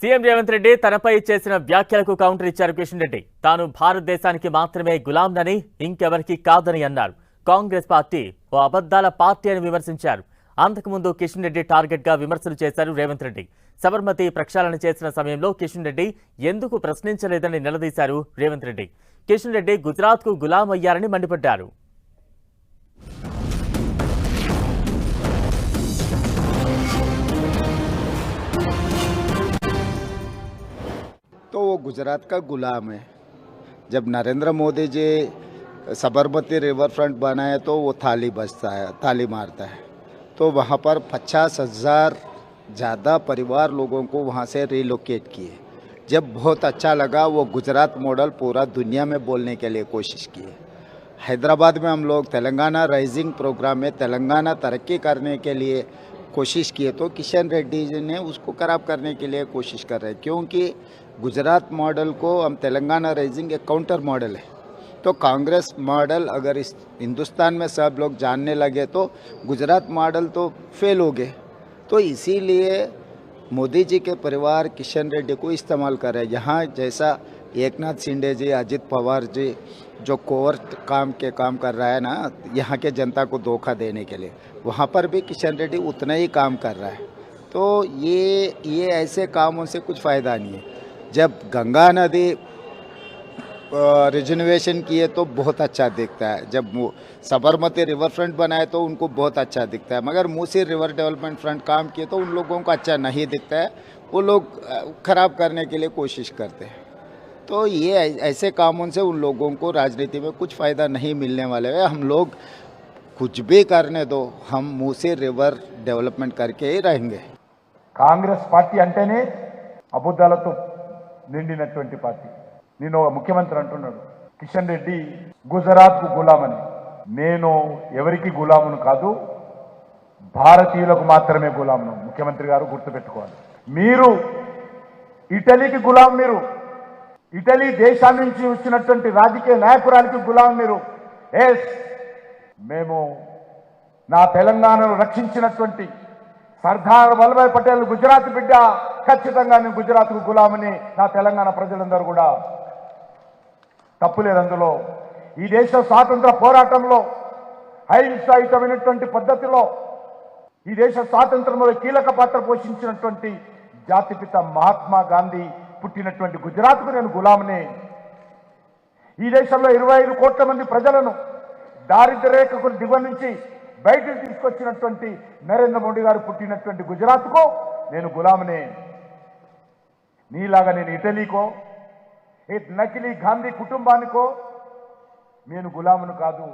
CM Revanth Reddy తనపై చేసిన వ్యాఖ్యలకు కౌంటర్ ఇచ్చారు కిషన్ రెడ్డి. తాను భారతదేశానికి మాత్రమే గులాంనని, ఇంకెవరికి కాదని అన్నారు. కాంగ్రెస్ పార్టీ ఓ అబద్ధాల పార్టీ అని విమర్శించారు. అంతకుముందు కిషన్ రెడ్డి టార్గెట్ గా విమర్శలు చేశారు రేవంత్ రెడ్డి. సబర్మతి ప్రక్షాళన చేసిన సమయంలో కిషన్ రెడ్డి ఎందుకు ప్రశ్నించలేదని నిలదీశారు రేవంత్ రెడ్డి. కిషన్ రెడ్డి గుజరాత్ కు గులాం అయ్యారని మండిపడ్డారు. तो वो गुजरात का गुलाम है। जब नरेंद्र मोदी जी साबरमती रिवर फ्रंट बनाए तो वो थाली बजता है, थाली मारता है। तो वहाँ पर 50,000 ज़्यादा परिवार लोगों को वहाँ से रिलोकेट किए। जब बहुत अच्छा लगा वो गुजरात मॉडल पूरा दुनिया में बोलने के लिए कोशिश किए। हैदराबाद में हम लोग तेलंगाना राइजिंग प्रोग्राम में तेलंगाना तरक्की करने के लिए कोशिश किए तो किशन रेड्डी जी ने उसको खराब करने के लिए कोशिश कर रहे हैं, क्योंकि गुजरात मॉडल को हम तेलंगाना राइजिंग एक काउंटर मॉडल है। तो कांग्रेस मॉडल अगर इस हिंदुस्तान में सब लोग जानने लगे तो गुजरात मॉडल तो फेल हो गए। तो इसीलिए मोदी जी के परिवार किशन रेड्डी को इस्तेमाल कर रहे हैं। यहाँ जैसा एकनाथ शिंदे जी, अजित पवार जी जो कोवर्ट काम कर रहा है ना, यहाँ के जनता को धोखा देने के लिए, वहाँ पर भी किशन रेड्डी उतना ही काम कर रहा है। तो ये ऐसे कामों से कुछ फ़ायदा नहीं है। जब गंगा नदी रिजर्वेशन किए तो बहुत अच्छा दिखता है, जब साबरमती रिवर फ्रंट बनाए तो उनको बहुत अच्छा दिखता है, मगर मूसी रिवर डेवलपमेंट फ्रंट काम किए तो उन लोगों को अच्छा नहीं दिखता है। वो लोग खराब करने के लिए कोशिश करते हैं। तो ये ऐसे कामों से उन लोगों को राजनीति में कुछ फ़ायदा नहीं मिलने वाले है। हम लोग कुछ भी करने दो, हम मूसी रिवर डेवलपमेंट करके ही रहेंगे। కాంగ్రెస్ పార్టీ అంటేనే అబద్ధాలతో నిండినటువంటి పార్టీ. నేను ముఖ్యమంత్రి అంటున్నాడు కిషన్ రెడ్డి గుజరాత్ కు గులామని. నేను ఎవరికి గులామును కాదు, భారతీయులకు మాత్రమే గులామును. ముఖ్యమంత్రి గారు గుర్తుపెట్టుకోవాలి. మీరు ఇటలీకి గులాం, మీరు ఇటలీ దేశాన్ని నుంచి వచ్చినటువంటి రాజకీయ నాయకురానికి గులాం మీరు. ఎస్, మేము నా తెలంగాణను రక్షించినటువంటి సర్దార్ వల్లభాయ్ పటేల్ గుజరాత్ బిడ్డ. ఖచ్చితంగా నేను గుజరాత్కు గులామని నా తెలంగాణ ప్రజలందరూ కూడా తప్పులేదు అందులో. ఈ దేశ స్వాతంత్ర పోరాటంలో అహింసాయుతమైనటువంటి పద్ధతిలో ఈ దేశ స్వాతంత్రంలో కీలక పాత్ర పోషించినటువంటి జాతిపిత మహాత్మా గాంధీ పుట్టినటువంటి గుజరాత్కు నేను గులామని. ఈ దేశంలో 25 కోట్ల మంది ప్రజలను దారిద్ర్య రేఖకు దిగువ నుంచి బయటకు తీసుకొచ్చినటువంటి నరేంద్ర మోడీ గారు పుట్టినటువంటి గుజరాత్కు నేను గులామని. నీలాగా నేను ఇటలీకో ఈ నకిలీ గాంధీ కుటుంబానికో నేను గులామును కాదు.